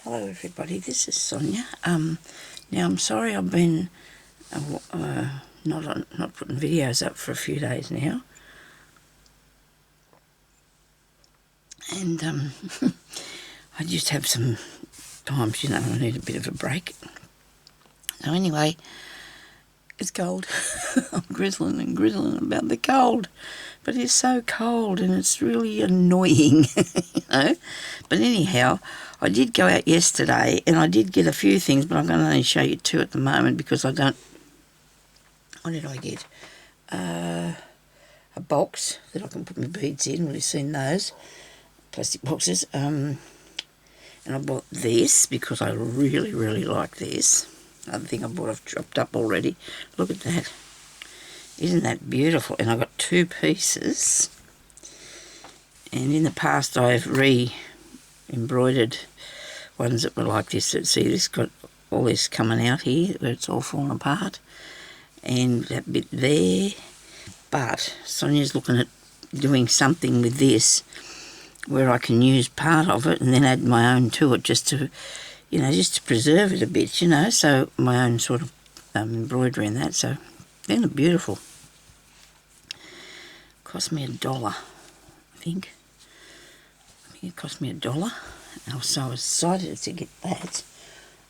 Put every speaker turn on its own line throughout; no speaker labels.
Hello everybody, this is Sonya. Now I'm sorry I've been not putting videos up for a few days now, and I just have some times, I need a bit of a break. So anyway, it's cold. I'm grizzling and grizzling about the cold, but it's so cold and it's really annoying, But anyhow, I did go out yesterday and I did get a few things, but I'm going to only show you two at the moment because I don't... What did I get? A box that I can put my beads in. Well, you've seen those plastic boxes. And I bought this because I really, really like this. Another thing I bought, I've chopped up already. Look at that. Isn't that beautiful? And I got two pieces. And in the past I've embroidered ones that were like this. See, this got all this coming out here where it's all fallen apart, and that bit there. But Sonia's looking at doing something with this where I can use part of it and then add my own to it, just to preserve it a bit, so my own sort of embroidery and that. So they look beautiful. Cost me $1, I think. It cost me $1. So I was excited to get that.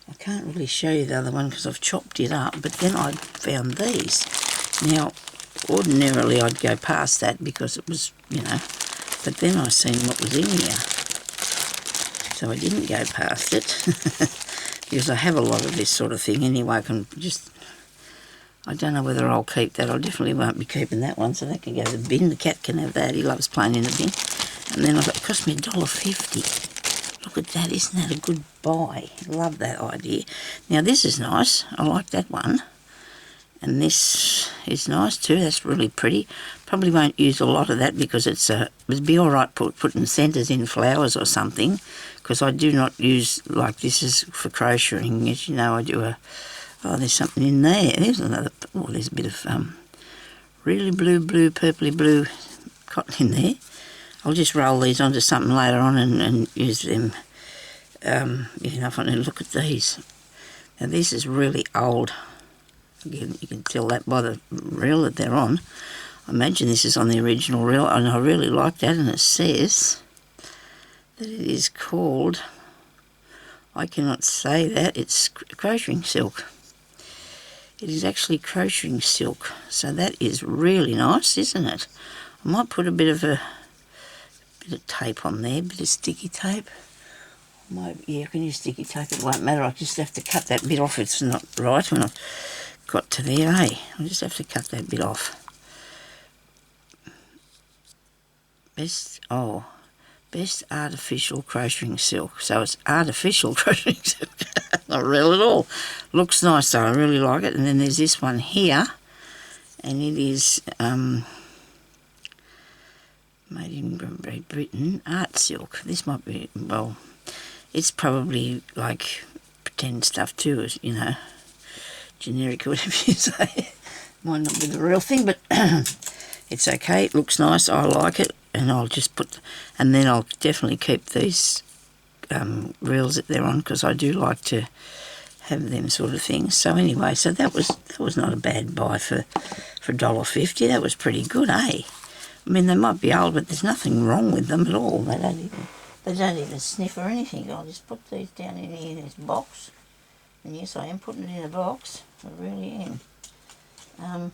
I can't really show you the other one because I've chopped it up, but then I found these. Now, ordinarily I'd go past that because it was, but then I seen what was in here. So I didn't go past it because I have a lot of this sort of thing anyway. I don't know whether I'll keep that. I definitely won't be keeping that one, so that can go to the bin. The cat can have that. He loves playing in the bin. And then I thought, it cost me $1.50. Look at that, isn't that a good buy? Love that idea. Now this is nice, I like that one. And this is nice too, that's really pretty. Probably won't use a lot of that because it'd be alright putting centres in flowers or something, because I do not use, like this is for crocheting, as you know. I do there's something in there. There's another, there's a bit of really blue, purpley blue cotton in there. I'll just roll these onto something later on and use them. If I look at these. Now this is really old. Again, you can tell that by the reel that they're on. I imagine this is on the original reel, and I really like that. And it says that it is called, I cannot say that, it's crocheting silk. It is actually crocheting silk. So that is really nice, isn't it? I might put a bit of tape on there, a bit of sticky tape. Yeah, I can use sticky tape, it won't matter. I just have to cut that bit off. It's not right when I've got to there, I just have to cut that bit off. Best artificial crocheting silk. So it's artificial crocheting silk. Not real at all. Looks nice though, I really like it. And then there's this one here, and it is made in Great Britain, art silk. This might be, well, it's probably like pretend stuff too, generic, whatever you say. Might not be the real thing, but it's okay. It looks nice. I like it, and I'll just and then I'll definitely keep these reels that they're on, because I do like to have them sort of things. So anyway, so that was not a bad buy for $1.50. That was pretty good, eh? I mean, they might be old, but there's nothing wrong with them at all. They don't even sniff or anything. I'll just put these down in here in this box. And yes, I am putting it in a box. I really am.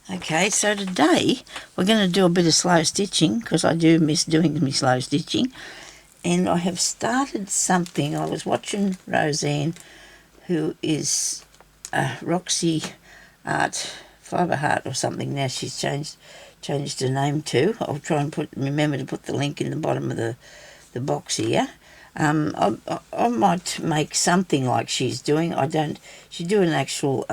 Okay, so today we're going to do a bit of slow stitching, because I do miss doing my slow stitching. And I have started something. I was watching Roseanne, who is Roxy Fiber ART or something. Now she's changed her name to. I'll try and remember to put the link in the bottom of the box here. I might make something like she's doing. She's doing an actual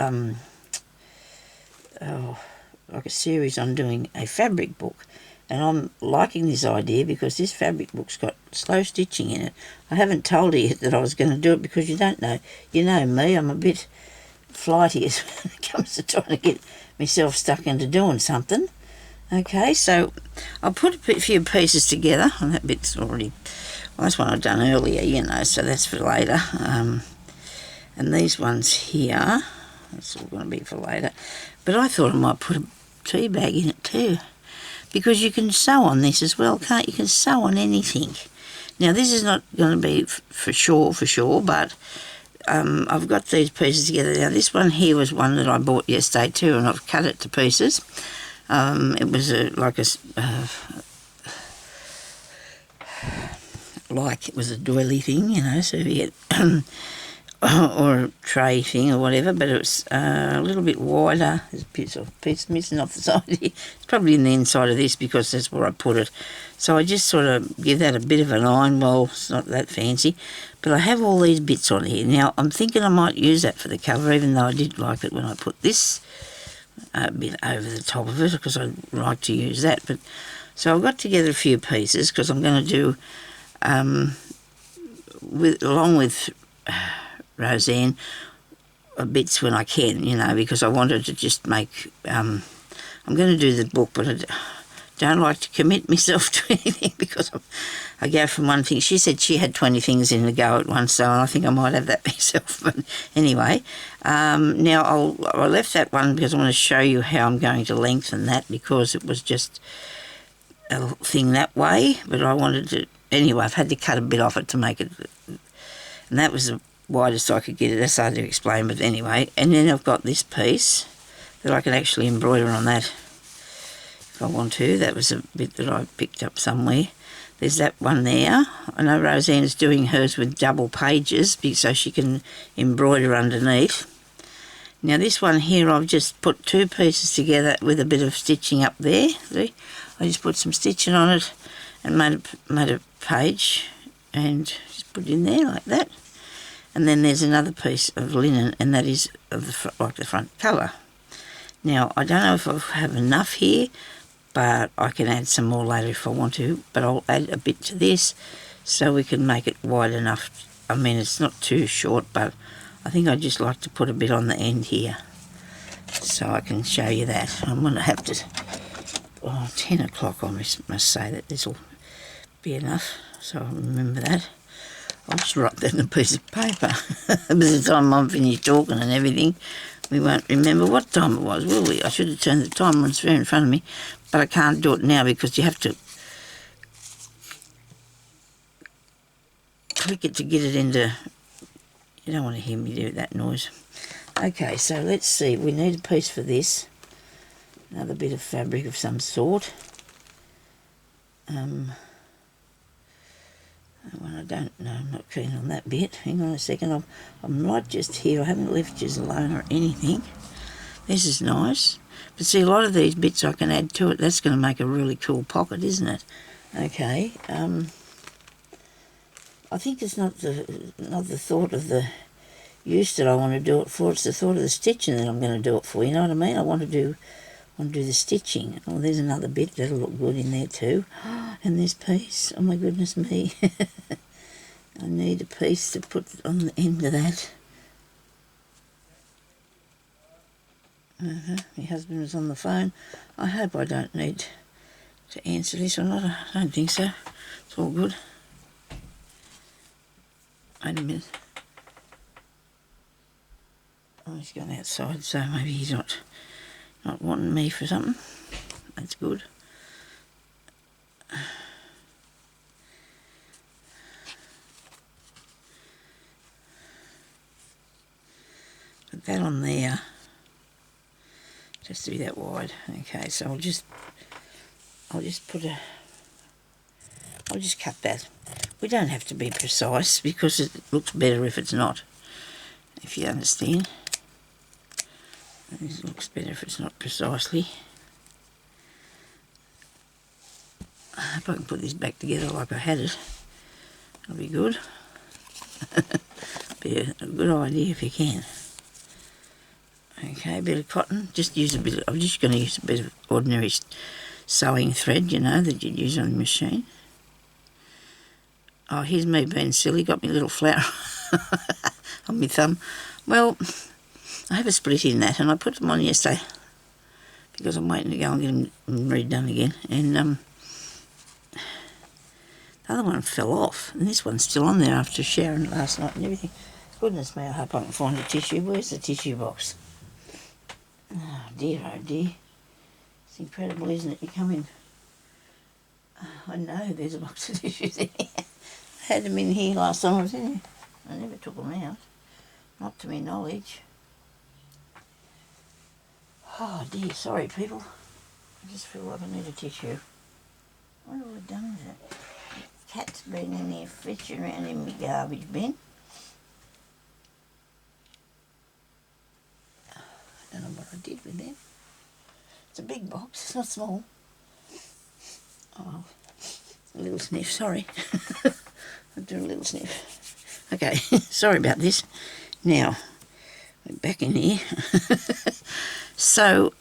like a series on doing a fabric book, and I'm liking this idea because this fabric book's got slow stitching in it. I haven't told her yet that I was going to do it, because you don't know. You know me, I'm a bit flighty when it comes to trying to get myself stuck into doing something. Okay, so I'll put a few pieces together, and that bit's already, well, that's one I've done earlier, you know, so that's for later. And these ones here, that's all going to be for later. But I thought I might put a tea bag in it too, because you can sew on this as well, can't you? You can sew on anything. Now, this is not going to be for sure, but I've got these pieces together. Now, this one here was one that I bought yesterday too, and I've cut it to pieces. It was like it was a doily thing, you know, serviette or a tray thing or whatever, but it was a little bit wider. There's a piece missing off the side here. It's probably in the inside of this because that's where I put it. So I just sort of give that a bit of an iron. Well, it's not that fancy, but I have all these bits on here. Now, I'm thinking I might use that for the cover, even though I did like it when I put this a bit over the top of it, because I like to use that. But so I've got together a few pieces because I'm going to do along with Roseanne bits when I can, you know, because I wanted to just make I'm going to do the book, but I don't like to commit myself to anything because I go from one thing. She said she had 20 things in the go at once, so I think I might have that myself. But anyway, now I left that one because I want to show you how I'm going to lengthen that, because it was just a thing that way. But I wanted to, anyway, I've had to cut a bit off it to make it, and that was the widest I could get it. That's hard to explain, but anyway. And then I've got this piece that I can actually embroider on that if I want to. That was a bit that I picked up somewhere. There's that one there. I know Roseanne's doing hers with double pages so she can embroider underneath. Now this one here, I've just put two pieces together with a bit of stitching up there. See? I just put some stitching on it and made a page and just put it in there like that. And then there's another piece of linen, and that is of like the front cover. Now, I don't know if I have enough here, but I can add some more later if I want to. But I'll add a bit to this so we can make it wide enough. I mean, it's not too short, but I think I'd just like to put a bit on the end here so I can show you that. I'm going to have to, 10 o'clock I must say that this will be enough, so I'll remember that. I'll just write that in a piece of paper. By the time I'm finished talking and everything, we won't remember what time it was, will we? I should have turned the time on, it's there in front of me, but I can't do it now because you have to click it to get it into... You don't want to hear me do that noise. Okay, so let's see. We need a piece for this. Another bit of fabric of some sort. That one I don't know, I'm not keen on that bit. Hang on a second, I'm right just here. I haven't left you alone or anything. This is nice. But see, a lot of these bits I can add to it. That's going to make a really cool pocket, isn't it? Okay. I think it's not the thought of the use that I want to do it for. It's the thought of the stitching that I'm going to do it for. You know what I mean? I want to do the stitching. Oh, there's another bit that'll look good in there too. And this piece, oh my goodness me. I need a piece to put on the end of that. My husband was on the phone. I hope I don't need to answer this or not. I don't think so. It's all good. Wait a minute. Oh, he's gone outside, so maybe he's not wanting me for something. That's good. Put that on there. Just to be that wide. Okay, so I'll just cut that. We don't have to be precise because it looks better if it's not. If you understand. It looks better if it's not precisely. I hope I can put this back together like I had it. That'll be good. Be a good idea if you can. Okay, a bit of cotton. Just use a bit of, I'm just going to use a bit of ordinary sewing thread, you know, that you'd use on the machine. Oh, here's me being silly. Got me little flower on my thumb. Well, I have a split in that, and I put them on yesterday because I'm waiting to go and get them redone again. And the other one fell off, and this one's still on there after showering last night and everything. Goodness me, I hope I can find a tissue. Where's the tissue box? Oh dear, oh dear. It's incredible, isn't it? You come in. Oh, I know there's a box of tissues in here. I had them in here last time I was in here. I never took them out. Not to my knowledge. Oh dear, sorry people. I just feel like I need a tissue. What have I done with it? The cat's been in there fetching around in my garbage bin. I don't know what I did with them. It's a big box, it's not small. Oh well, a little sniff, sorry. I'll do a little sniff. Okay, sorry about this. Now, we're back in here. So,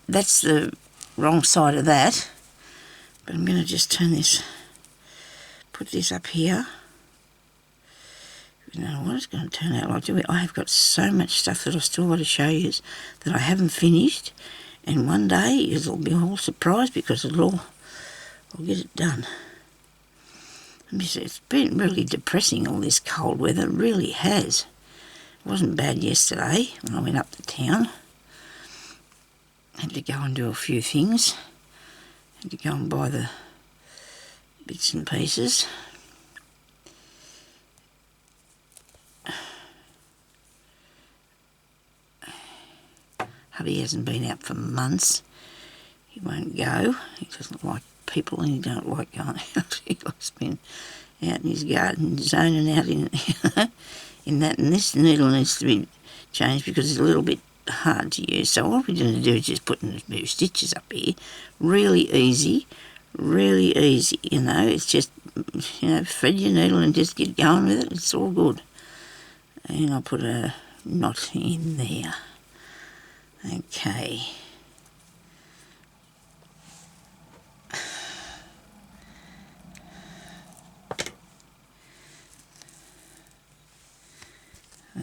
that's the wrong side of that. But I'm going to just turn this, put this up here. I don't know what it's going to turn out like, do we? I have got so much stuff that I still want to show you that I haven't finished. And one day you'll be all surprised because I'll get it done. It's been really depressing, all this cold weather. It really has. It wasn't bad yesterday when I went up to town. Had to go and do a few things. Had to go and buy the bits and pieces. Hubby hasn't been out for months. He won't go. He doesn't like people and he don't like going out. He likes being out in his garden, zoning out in in that. And this needle needs to be changed because it's a little bit hard to use. So what we're going to do is just put a few stitches up here. Really easy, you know. It's just, you know, thread your needle and just get going with it. It's all good. And I'll put a knot in there. Okay.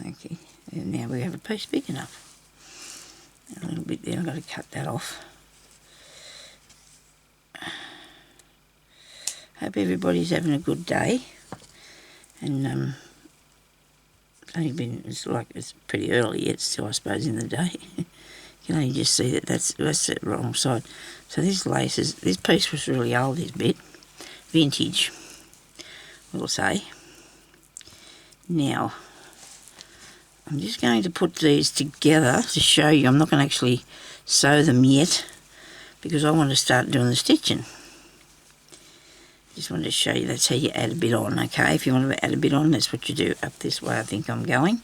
Okay, and now we have a piece big enough. A little bit there, I've got to cut that off. Hope everybody's having a good day. And it's pretty early yet still, I suppose, in the day. You can only just see that that's the wrong side. So this piece was really old, this bit. Vintage, we'll say. Now, I'm just going to put these together to show you. I'm not going to actually sew them yet because I want to start doing the stitching. Just wanted to show you that's how you add a bit on, okay? If you want to add a bit on, that's what you do up this way. I think I'm going.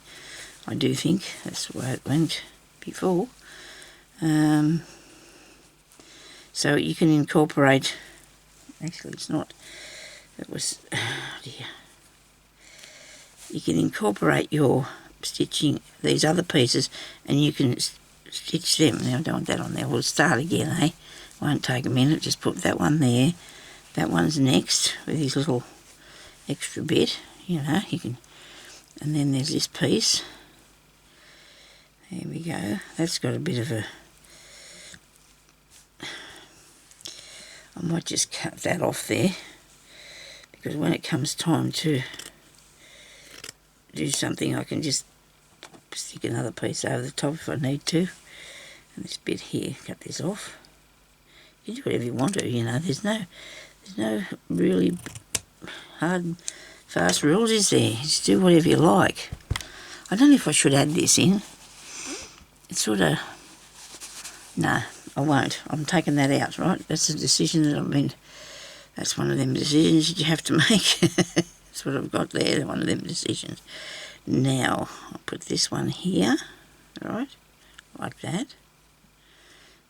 I do think that's the way it went before. So you can incorporate, actually it's not, it was, oh dear. You can incorporate your stitching these other pieces and you can stitch them. Now I don't want that on there. We'll start again, eh? Won't take a minute. Just put that one there. That one's next with his little extra bit, you know, you can, and then there's this piece. There we go. That's got a bit of a, I might just cut that off there because when it comes time to do something I can just stick another piece over the top if I need to. And this bit here, cut this off. You do whatever you want to, you know, there's no really hard, fast rules, is there? Just do whatever you like. I don't know if I should add this in. It's sort of, no, I won't. I'm taking that out, right? That's a decision that that's one of them decisions that you have to make. That's what I've got there, one of them decisions. Now, I'll put this one here, right, like that.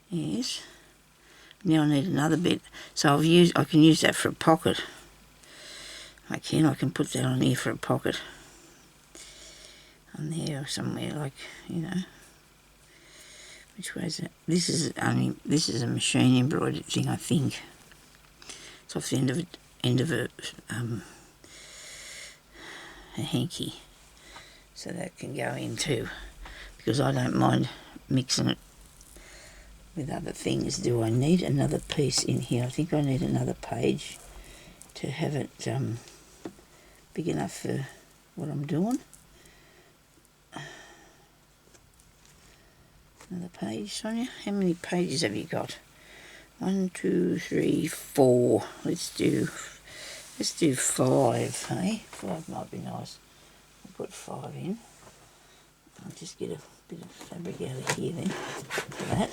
Yes. Now I need another bit. So I can use that for a pocket. I can put that on here for a pocket. On there or somewhere, like, you know. Which way is it? This is a machine embroidered thing, I think. It's off the end of a hanky. So that can go in too. Because I don't mind mixing it with other things. Do I need another piece in here? I think I need another page to have it big enough for what I'm doing. Another page, Sonia. How many pages have you got? 1, 2, 3, 4. Let's do 5, hey? 5 might be nice. I'll put 5 in. I'll just get a bit of fabric out of here then for that.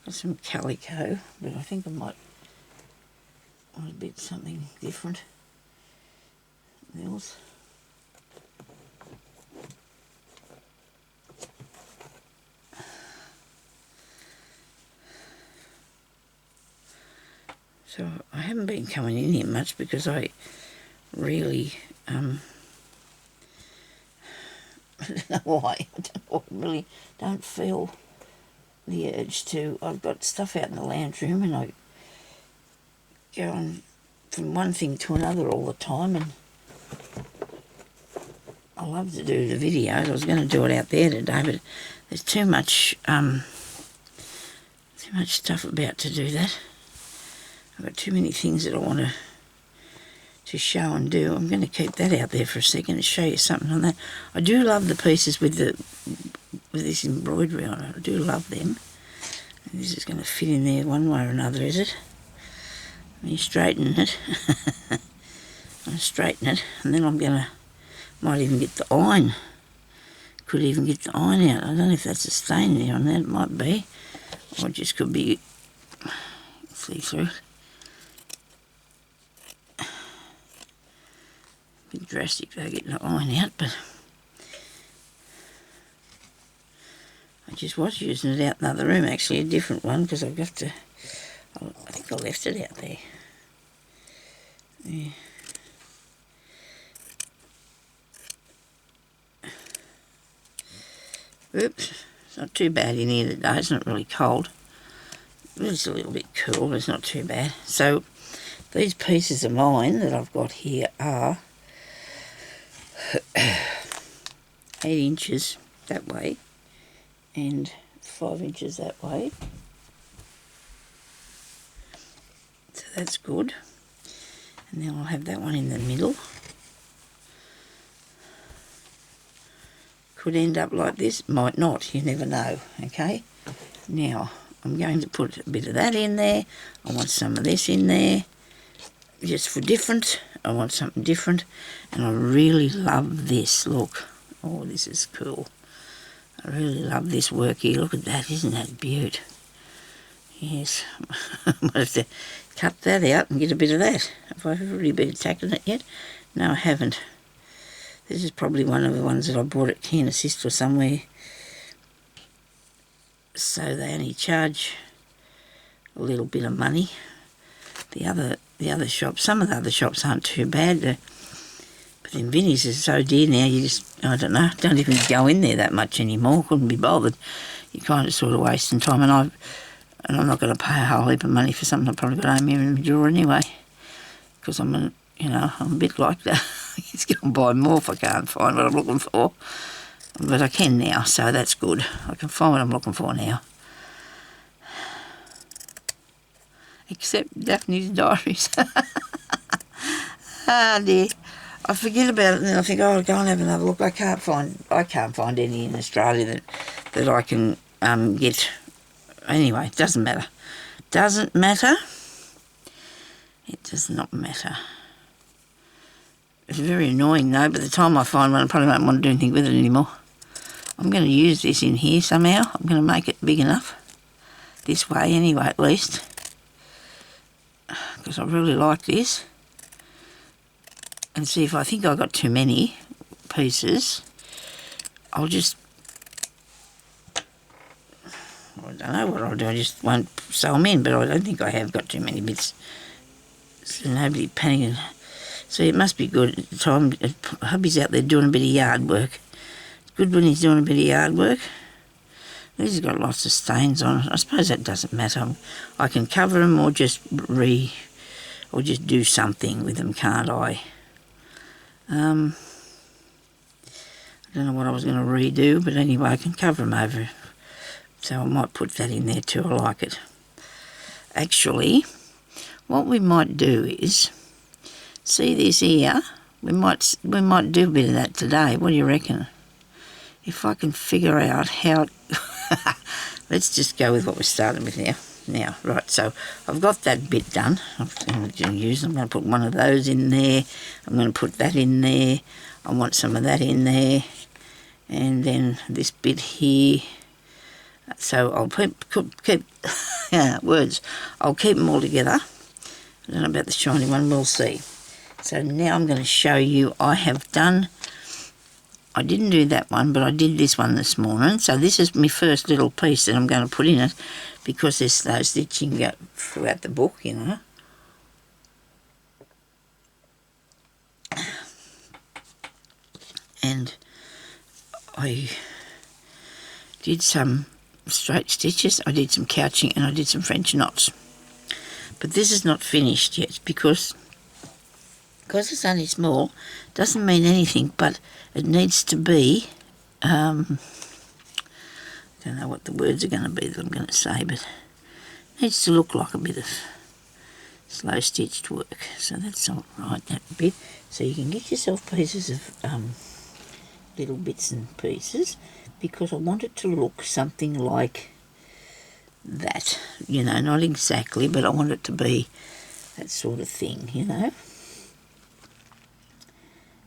Got some calico, but I think I might want a bit something different else. So I haven't been coming in here much because I really, I don't know why, I really don't feel the urge to. I've got stuff out in the lounge room and I go on from one thing to another all the time, and I love to do the videos. I was going to do it out there today, but there's too much stuff about to do that. I've got too many things that I want to show and do. I'm going to keep that out there for a second and show you something on that. I do love the pieces with this embroidery on it. I do love them. And this is going to fit in there one way or another, is it? Let me straighten it. I'll straighten it, and then might even get the iron. Could even get the iron out. I don't know if that's a stain there on that. It might be. Or it just could be see through it. A bit drastic though, getting the iron out, but I just was using it out in the other room, actually, a different one, because I've got to, I think I left it out there. Yeah. Oops, it's not too bad in here today, it's not really cold. It's a little bit cool, but it's not too bad. So these pieces of mine that I've got here are 8 inches that way and 5 inches that way. So that's good. And then I'll have that one in the middle. Could end up like this, might not, you never know, okay? Now, I'm going to put a bit of that in there. I want some of this in there, just for different. I want something different, and I really love this. Look, oh, this is cool. I really love this work here. Look at that, isn't that beaut? Yes, I might have to cut that out and get a bit of that. Have I already been attacking it yet? No, I haven't. This is probably one of the ones that I bought at Can Assist or somewhere. So they only charge a little bit of money. The other shops, some of the other shops aren't too bad, but then Vinnie's is so dear now. You just, I don't know, don't even go in there that much anymore. Couldn't be bothered. You're kind of sort of wasting time, and I'm not going to pay a whole heap of money for something I've probably got home here in my drawer anyway, because I'm a bit like that. It's going to buy more if I can't find what I'm looking for. But I can now, so that's good. I can find what I'm looking for now. Except Daphne's diaries. Ah, dear. I forget about it and then I think, oh, I'll go and have another look. I can't find any in Australia that I can get. Anyway, it doesn't matter. Doesn't matter. It does not matter. It's very annoying though. By the time I find one, I probably won't want to do anything with it anymore. I'm going to use this in here somehow. I'm going to make it big enough. This way anyway, at least. Because I really like this. And see, if I think I've got too many pieces, I'll just... I don't know what I'll do. I just won't sew them in, but I don't think I have got too many bits. So nobody panicking. See, it must be good. Tom, hubby's out there doing a bit of yard work. It's good when he's doing a bit of yard work. These have got lots of stains on it. I suppose that doesn't matter. I can cover them or just do something with them, can't I? I don't know what I was going to redo, but anyway, I can cover them over. So I might put that in there too. I like it. Actually, what we might do is, see this here? We might do a bit of that today. What do you reckon? If I can figure out how... Let's just go with what we're starting with now. Now, right, so I've got that bit done. I'm going to put one of those in there. I'm going to put that in there. I want some of that in there. And then this bit here. So I'll keep words. I'll keep them all together. I don't know about the shiny one, we'll see. So now I'm going to show you, I didn't do that one, but I did this one this morning. So this is my first little piece that I'm going to put in it, because there's no stitching throughout the book, you know. And I did some straight stitches, I did some couching, and I did some French knots. But this is not finished yet, because it's only small, doesn't mean anything, but it needs to be, I don't know what the words are going to be that I'm going to say, but it needs to look like a bit of slow stitched work. So that's all right, that bit. So you can get yourself pieces of little bits and pieces, because I want it to look something like that, you know, not exactly, but I want it to be that sort of thing, you know.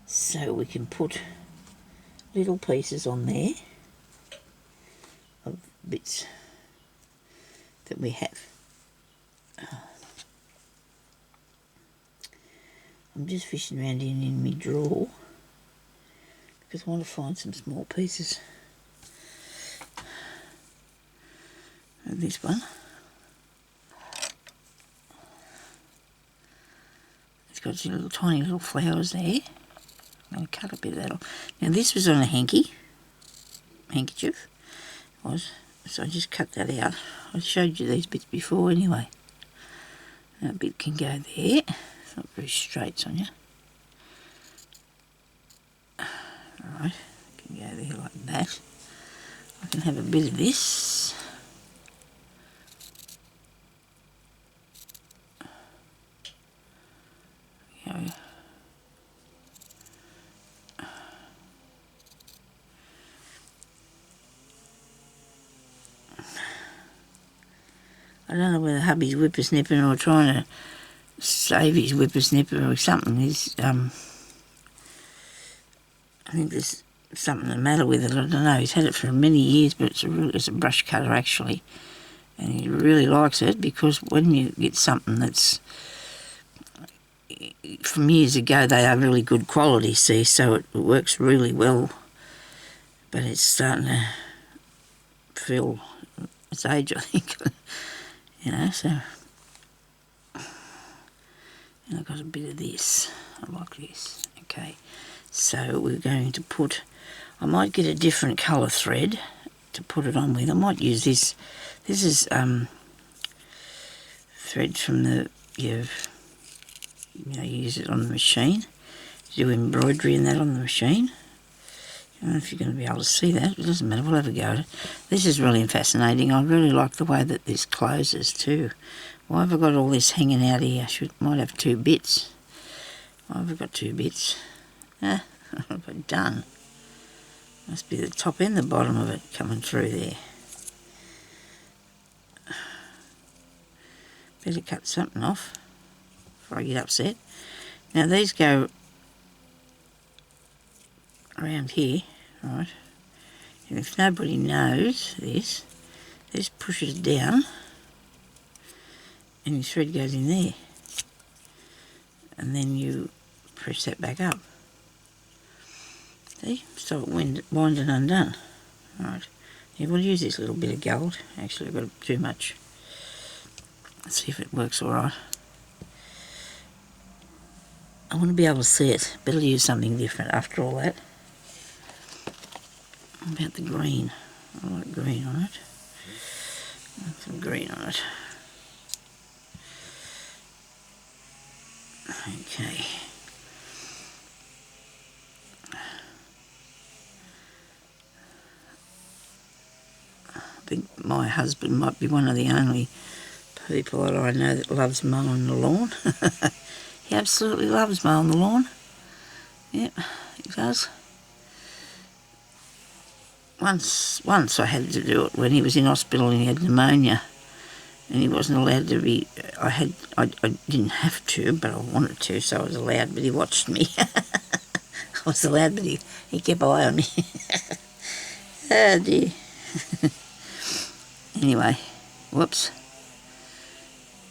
So we can put little pieces on there of bits that we have. I'm just fishing around in my drawer because I want to find some small pieces. And this one. It's got some little tiny little flowers there. I'm going to cut a bit of that off. Now this was on a handkerchief, so I just cut that out. I showed you these bits before anyway. That bit can go there. It's not very straight, Sonya. Alright, can go there like that. I can have a bit of this. Go. I don't know whether hubby's whippersnipping or trying to save his whippersnipper or something. I think there's something the matter with it. I don't know. He's had it for many years, but it's a brush cutter actually, and he really likes it, because when you get something that's from years ago, they are really good quality. See, so it works really well, but it's starting to feel its age, I think. You know, so, and I've got a bit of this. I like this. Okay, so we're going to put, I might get a different colour thread to put it on with. I might use this. This is thread from the, you use it on the machine. Do embroidery and that on the machine. I don't know if you're going to be able to see that. It doesn't matter. We'll have a go at it. This is really fascinating. I really like the way that this closes too. Why have I got all this hanging out here? Might have two bits. Why have I got two bits? What have I done? Must be the top and the bottom of it coming through there. Better cut something off before I get upset. Now these go around here, right? And if nobody knows this, just push it down and your thread goes in there. And then you press that back up. See? So it winding undone. Right. Yeah, we'll use this little bit of gold. Actually, I've got too much. Let's see if it works alright. I want to be able to see it. Better use something different after all that. What about the green? I like green on it. Some green on it. Okay. my husband might be one of the only people that I know that loves mowing the lawn. He absolutely loves mowing the lawn. Yep, he does. Once I had to do it when he was in hospital and he had pneumonia, and he wasn't allowed to be. I didn't have to, but I wanted to, so I was allowed. But he watched me. I was allowed, but he kept eye on me. Oh dear. Anyway, whoops.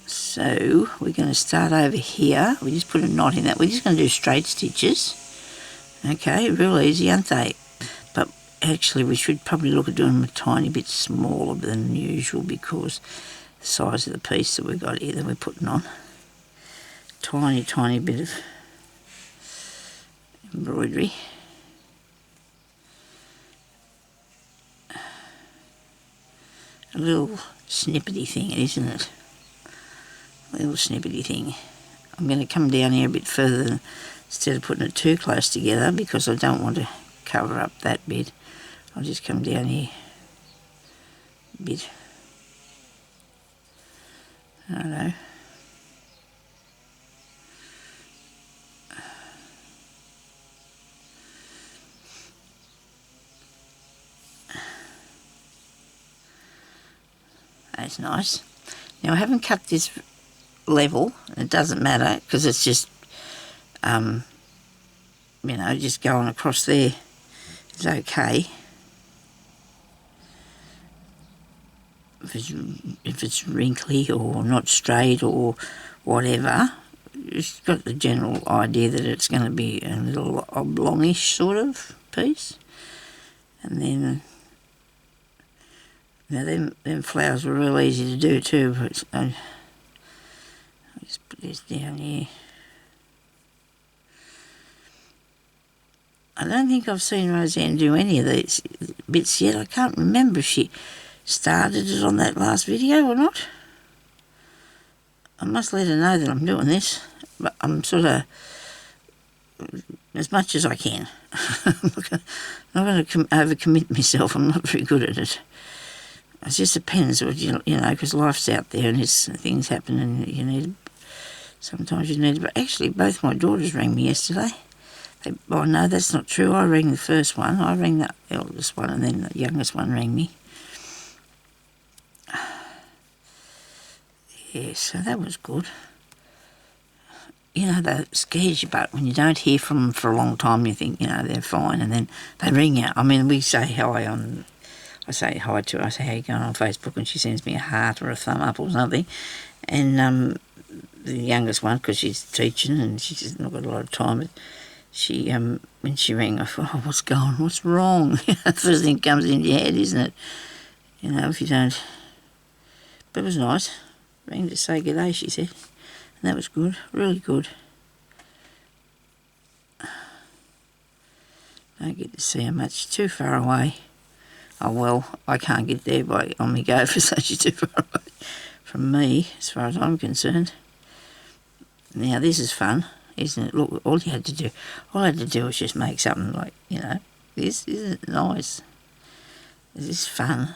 So we're going to start over here. We just put a knot in that. We're just going to do straight stitches. Okay, real easy, aren't they? But actually we should probably look at doing them a tiny bit smaller than usual because the size of the piece that we've got here that we're putting on. Tiny bit of embroidery. A little snippety thing, isn't it? A little snippety thing. I'm going to come down here a bit further instead of putting it too close together because I don't want to cover up that bit. I'll just come down here a bit. I don't know. That's nice. Now I haven't cut this level. It doesn't matter because it's just, you know, just going across there is okay. If it's wrinkly or not straight or whatever, it's got the general idea that it's going to be a little oblongish sort of piece. And then, now them flowers were real easy to do too, but I'll just put this down here. I don't think I've seen Roseanne do any of these bits yet. I can't remember if she started it on that last video or not. I must let her know that I'm doing this, but I'm sort of, as much as I can. I'm not going to overcommit myself. I'm not very good at it. It just depends, you know, because life's out there and things happen and sometimes you need, but actually both my daughters rang me yesterday. Oh no, that's not true. I rang the first one. I rang the eldest one and then the youngest one rang me. Yeah, so that was good. You know, that scares you, but when you don't hear from them for a long time, you think, you know, they're fine, and then they ring you. I mean, we say hi on, I say hi to her, I say, how you going on Facebook, and she sends me a heart or a thumb up or something. And the youngest one, because she's teaching and she's not got a lot of time, but she, when she rang, I thought, oh, what's wrong? First thing comes into your head, isn't it? You know, if you don't. But it was nice. Rang to say good day, she said. And that was good, really good. Don't get to see her much, too far away. Oh well, I can't get there on my go for such too far away from me, as far as I'm concerned. Now this is fun, isn't it? Look, all I had to do was just make something like, you know, this. Isn't it nice? This is fun.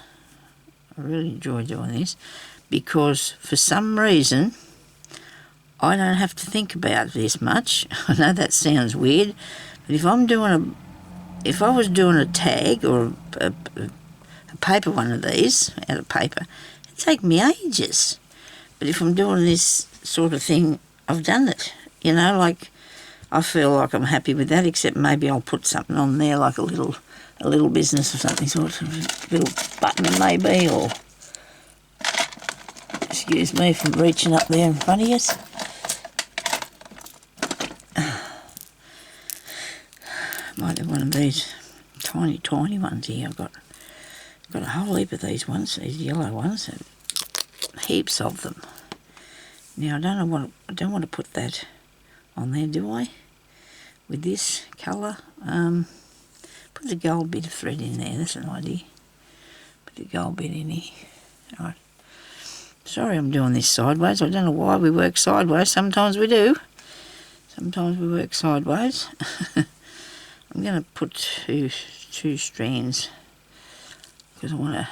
I really enjoy doing this because for some reason I don't have to think about this much. I know that sounds weird, but if I was doing a tag or a paper one of these out of paper, it'd take me ages. But if I'm doing this sort of thing, I've done it. You know, like I feel like I'm happy with that, except maybe I'll put something on there like a little business or something, sort of little button maybe, or excuse me from reaching up there in front of you. Might have one of these tiny ones here. I've got a whole heap of these ones, these yellow ones, heaps of them. Now I don't want to put that on there, do I? With this colour, put the gold bit of thread in there. That's an idea. Put the gold bit in here. All right. Sorry, I'm doing this sideways. I don't know why we work sideways. Sometimes we do. Sometimes we work sideways. I'm going to put two strands because I want to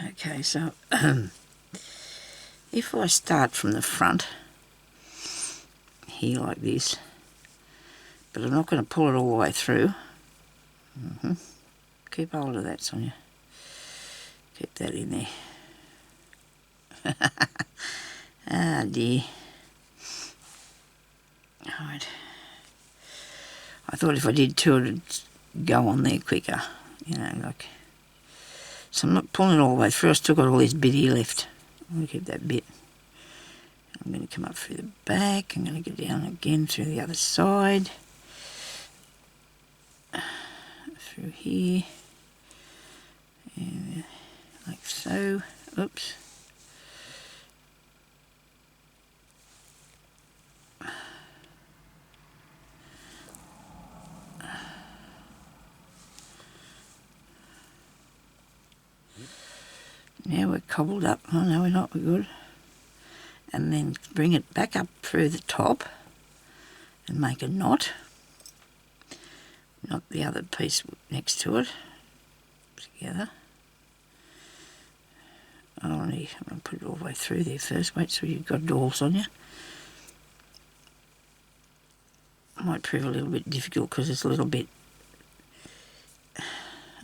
Okay, so if I start from the front here like this, but I'm not going to pull it all the way through. Keep hold of that, Sonya. Keep that in there. Ah dear. Alright. I thought if I did two it'd go on there quicker. You know, like. So I'm not pulling it all the way through. I've still got all this bit here left. I'm going to keep that bit. I'm going to come up through the back. I'm going to go down again through the other side. Through here. And like so. Oops. Now we're cobbled up. Oh no, we're not. We're good. And then bring it back up through the top and make a knot. Knot the other piece next to it together. I'm going to put it all the way through there first. Wait till you've got it all, Sonya. Might prove a little bit difficult because it's a little bit, I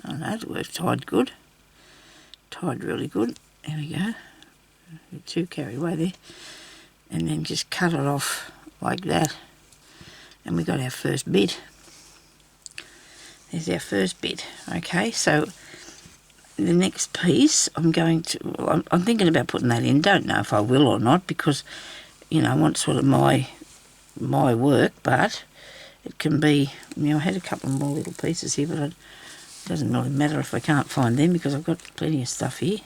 don't know, it's tied good. Tied really good. There we go. Get too carried away there. And then just cut it off like that. And we got our first bit. There's our first bit. Okay, so the next piece I'm going to, well, I'm thinking about putting that in. Don't know if I will or not because, you know, I want sort of my work, but it can be, you know, I had a couple more little pieces here, but it doesn't really matter if I can't find them because I've got plenty of stuff here.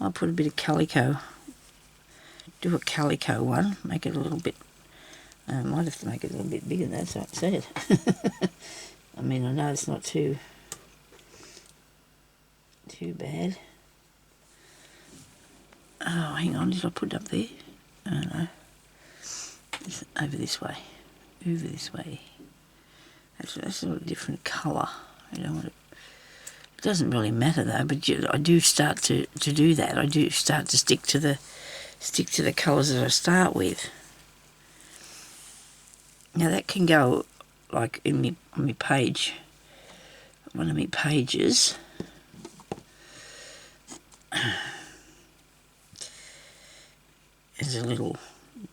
I'll put a bit of calico, do a calico one, make it a little bit, I might have to make it a little bit bigger than that so I can see it. I mean, I know it's not too bad. Oh, hang on, did I put it up there? I don't know. It's over this way. Over this way. That's a little different colour. I don't want it. It doesn't really matter though, but I do start to do that. I do start to stick to the colours that I start with. Now that can go like on my page, one of my pages. As a little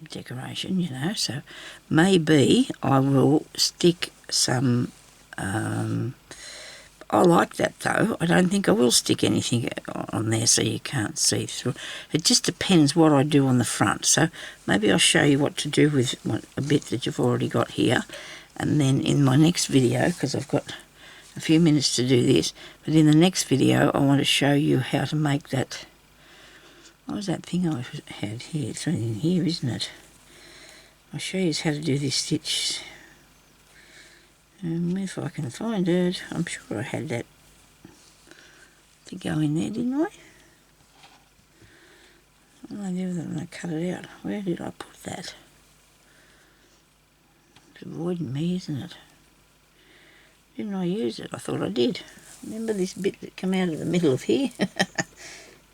decoration, you know, so maybe I will stick some, I like that though. I don't think I will stick anything on there so you can't see through. It just depends what I do on the front. So maybe I'll show you what to do with a bit that you've already got here. And then in my next video, because I've got a few minutes to do this, but in the next video I want to show you how to make that. What was that thing I had here? It's right in here, isn't it? I'll show you how to do this stitch. If I can find it, I'm sure I had that to go in there, didn't I? What did I do with it when I cut it out? Where did I put that? It's avoiding me, isn't it? Didn't I use it? I thought I did. Remember this bit that came out of the middle of here?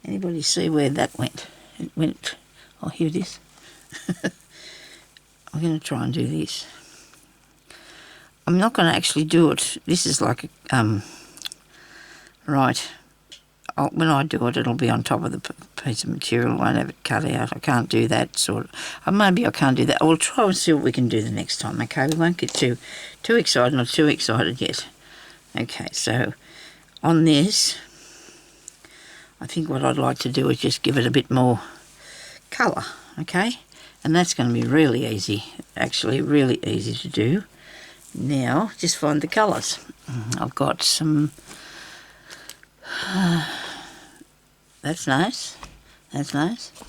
Anybody see where that went? It went, oh, here it is. I'm going to try and do this. I'm not going to actually do it. This is like, right, when I do it, it'll be on top of the piece of material. I won't have it cut out. I can't do that sort of. Maybe I can't do that. We'll try and see what we can do the next time, okay? We won't get too excited, not too excited yet. Okay, so on this, I think what I'd like to do is just give it a bit more colour, okay? And that's going to be really easy, actually really easy to do. Now, just find the colours. I've got some, that's nice,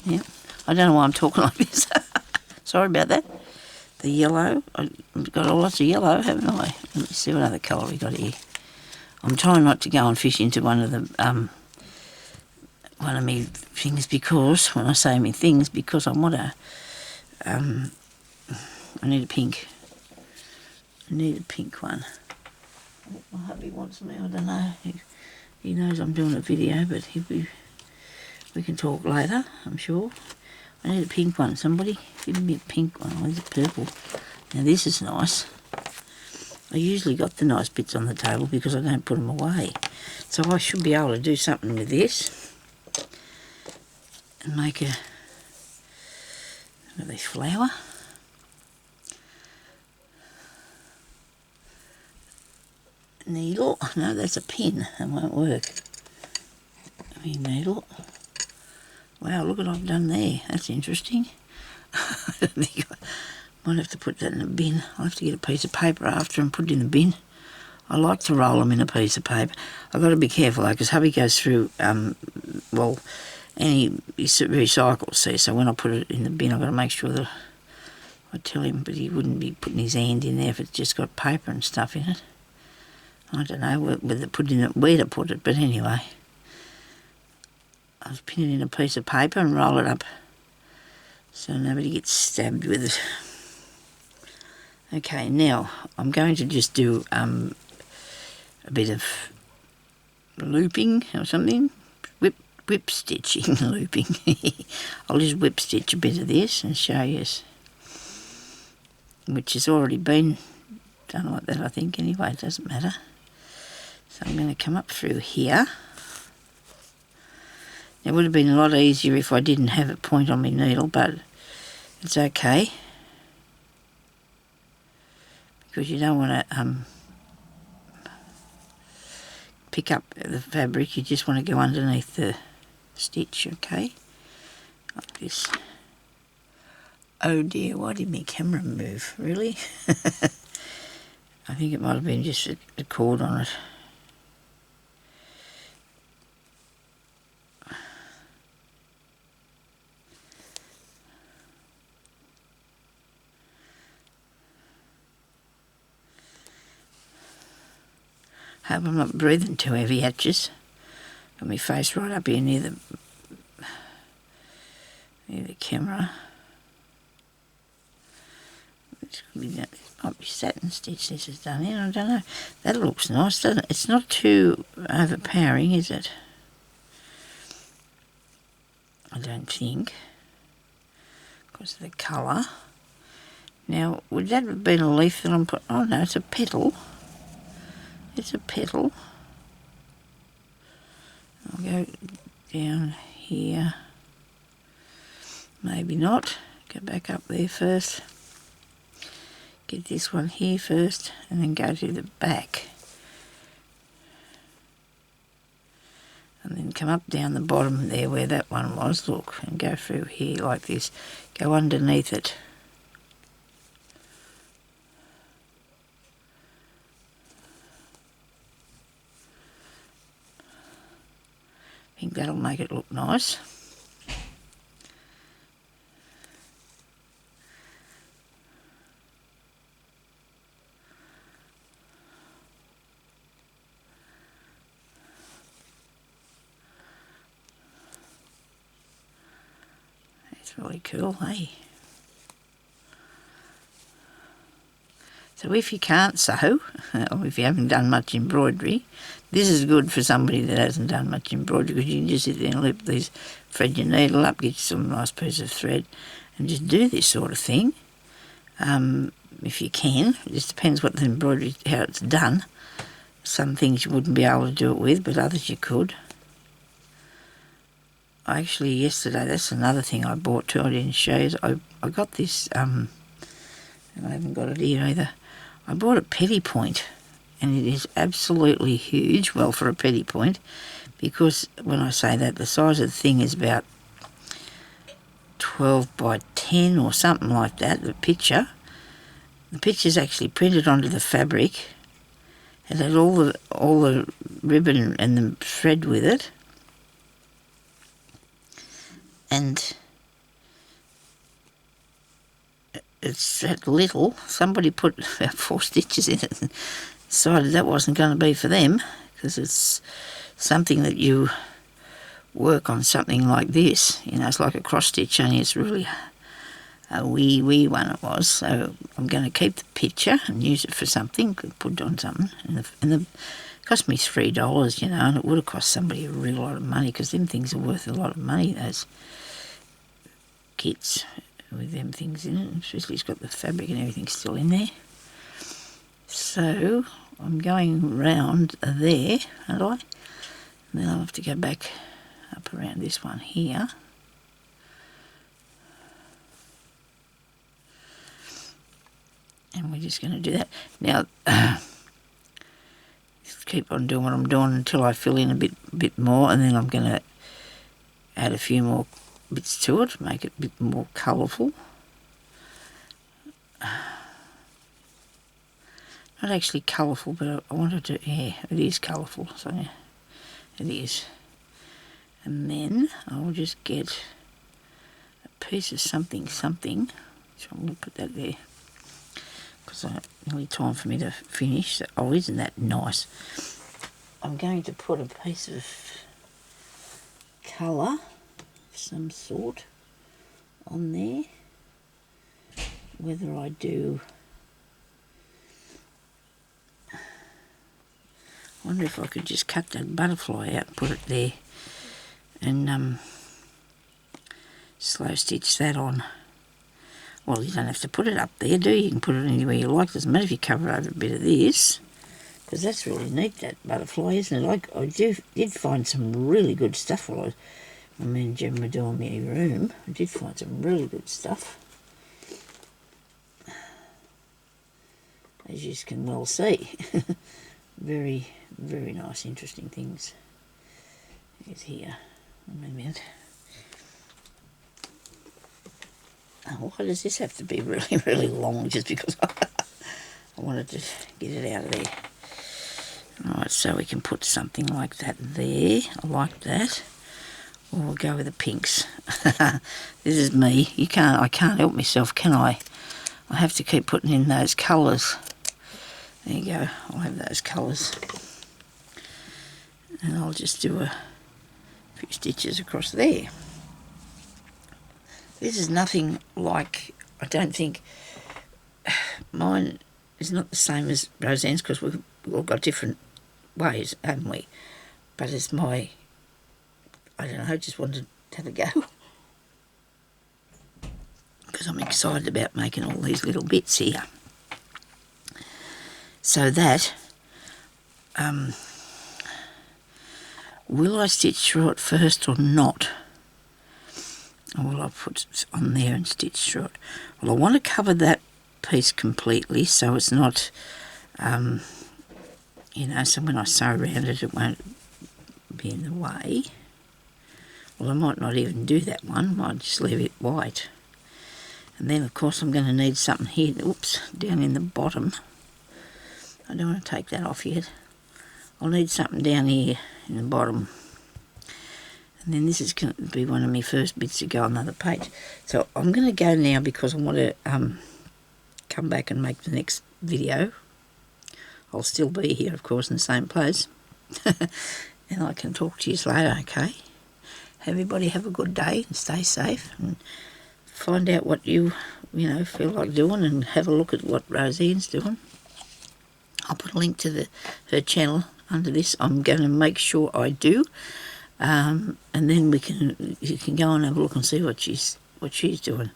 yeah. I don't know why I'm talking like this, sorry about that. The yellow, I've got lots of yellow, haven't I? Let me see what other colour we got here. I'm trying not to go and fish into one of my things because, when I say my things, because I want to, I need a pink. I need a pink one. My hubby wants me, I don't know. He knows I'm doing a video, but we can talk later, I'm sure. I need a pink one. Somebody give me a pink one. Oh, there's a purple. Now this is nice. I usually got the nice bits on the table because I don't put them away. So I should be able to do something with this and make a this flower. Needle. No, that's a pin. That won't work. Needle. Wow, look what I've done there. That's interesting. I don't think I might have to put that in a bin. I'll have to get a piece of paper after and put it in the bin. I like to roll them in a piece of paper. I've got to be careful though, because hubby goes through, well, he recycles, see, so when I put it in the bin I've got to make sure that I tell him, but he wouldn't be putting his hand in there if it's just got paper and stuff in it. I don't know where to put it, but anyway. I'll pin it in a piece of paper and roll it up so nobody gets stabbed with it. Okay, now I'm going to just do a bit of looping or something. Whip stitching, looping. I'll just whip stitch a bit of this and show you, which has already been done like that, I think, anyway, it doesn't matter. So I'm going to come up through here. It would have been a lot easier if I didn't have a point on my needle, but it's okay. Because you don't want to pick up the fabric, you just want to go underneath the stitch, okay? Like this. Oh dear, why did my camera move? Really? I think it might have been just a cord on it. Hope I'm not breathing too heavy, Hatches. Got my face right up here near the camera. This might be satin stitch this is done in, I don't know. That looks nice, doesn't it? It's not too overpowering, is it? I don't think. Because of the colour. Now, would that have been a leaf that I'm putting? Oh no, it's a petal. It's a petal. I'll go down here. Maybe not. Go back up there first. Get this one here first and then go to the back. And then come up down the bottom there where that one was, look, and go through here like this. Go underneath it. I think that'll make it look nice. That's really cool, hey? So if you can't sew, or if you haven't done much embroidery, this is good for somebody that hasn't done much embroidery, because you can just sit there and loop these, thread your needle up, get you some nice piece of thread, and just do this sort of thing. If you can, it just depends what the embroidery, how it's done. Some things you wouldn't be able to do it with, but others you could. Actually, yesterday, that's another thing I bought too, I didn't show you. I got this, and I haven't got it here either. I bought a petty point, and it is absolutely huge, well, for a petty point, because when I say that, the size of the thing is about 12 by 10 or something like that, the picture. The picture's actually printed onto the fabric. It had all the ribbon and the thread with it. And it's that little. Somebody put about 4 stitches in it and decided that wasn't going to be for them, because it's something that you work on something like this. You know, it's like a cross stitch, only it's really a wee one it was. So I'm going to keep the picture and use it for something, put it on something. And the cost me $3, you know, and it would have cost somebody a real lot of money, because them things are worth a lot of money, those kits with them things in it, especially it's got the fabric and everything still in there. So I'm going round there, aren't I? And then I'll have to go back up around this one here. And we're just going to do that. Now, just keep on doing what I'm doing until I fill in a bit more, and then I'm going to add a few more bits to it, make it a bit more colourful. Not actually colourful, but I wanted to, yeah, it is colourful, so yeah, it is. And then I'll just get a piece of something, so I'm going to put that there, because it's nearly time for me to finish. Oh, isn't that nice? I'm going to put a piece of colour of some sort on there. Whether I do, I wonder if I could just cut that butterfly out and put it there, and slow stitch that on. Well, you don't have to put it up there, do you? You can put it anywhere you like. Doesn't matter if you cover over a bit of this, because that's really neat, that butterfly, isn't it? I did find some really good stuff while me and Jem were doing my room. I did find some really good stuff, as you can well see. Very, very nice, interesting things. Here's here. Wait a minute. Oh, why does this have to be really, really long? Just because I wanted to get it out of there. Alright, so we can put something like that there. I like that. Or we'll go with the pinks. This is me. I can't help myself, can I? I have to keep putting in those colours. There you go. I'll have those colours. And I'll just do a few stitches across there. This is nothing like, I don't think, mine is not the same as Roseanne's, because we've all got different ways, haven't we? But it's my, I don't know, I just wanted to have a go. Because I'm excited about making all these little bits here. So that, will I stitch through it first or not? Or will I put it on there and stitch through it? Well, I want to cover that piece completely, so it's not, you know, so when I sew around it, it won't be in the way. Well, I might not even do that one. I might just leave it white. And then, of course, I'm going to need something here, oops, down in the bottom. I don't want to take that off yet. I'll need something down here in the bottom. And then this is going to be one of my first bits to go on another page. So I'm going to go now, because I want to come back and make the next video. I'll still be here, of course, in the same place. And I can talk to you later, okay? Everybody have a good day and stay safe. And find out what you feel like doing, and have a look at what Roseanne's doing. I'll put a link to her channel under this. I'm going to make sure I do. And then you can go and have a look and see what she's doing.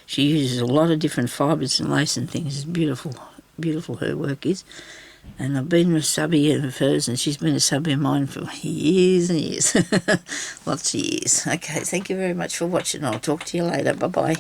She uses a lot of different fibres and lace and things. It's beautiful, beautiful her work is. And I've been a subby of hers, and she's been a subby of mine for years and years. Lots of years. Okay, thank you very much for watching. I'll talk to you later. Bye-bye.